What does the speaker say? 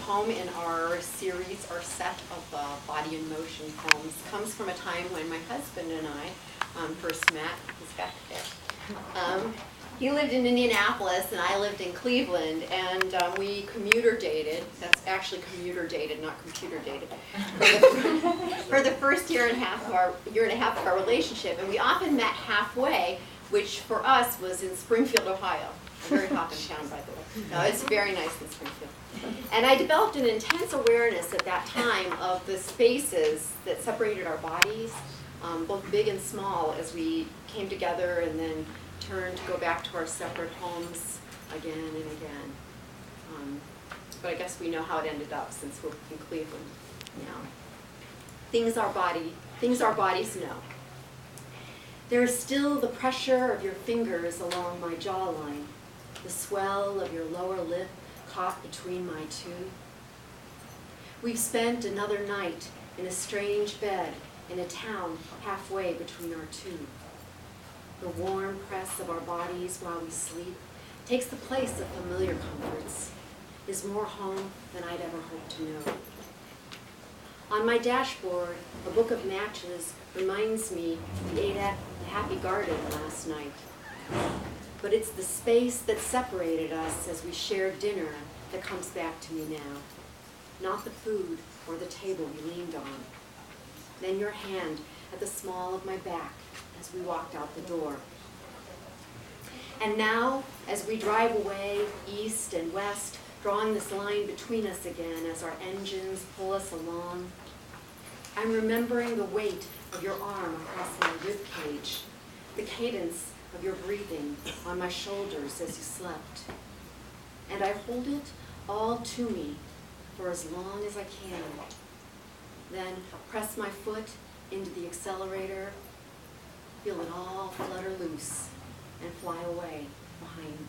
poem in our series, our set of body in motion poems, comes from a time when my husband and I first met. He's back there. He lived in Indianapolis and I lived in Cleveland, and we commuter dated. That's actually commuter dated, not computer dated. For the first year and a half of our relationship, and we often met halfway, which for us was in Springfield, Ohio. A very hopping town, by the way. No, it's very nice in Springfield. And I developed an intense awareness at that time of the spaces that separated our bodies, both big and small, as we came together and then turned to go back to our separate homes again and again. But I guess we know how it ended up since we're in Cleveland now. Things our bodies know. There is still the pressure of your fingers along my jawline, the swell of your lower lip caught between my two. We've spent another night in a strange bed in a town halfway between our two. The warm press of our bodies while we sleep takes the place of familiar comforts, is more home than I'd ever hoped to know. On my dashboard, a book of matches reminds me we ate at the Happy Garden last night. But it's the space that separated us as we shared dinner that comes back to me now, not the food or the table we leaned on. Then your hand at the small of my back as we walked out the door. And now, as we drive away east and west, drawing this line between us again as our engines pull us along, I'm remembering the weight of your arm across my rib cage, the cadence of your breathing on my shoulders as you slept. And I hold it all to me for as long as I can. Then press my foot into the accelerator, feel it all flutter loose and fly away behind me.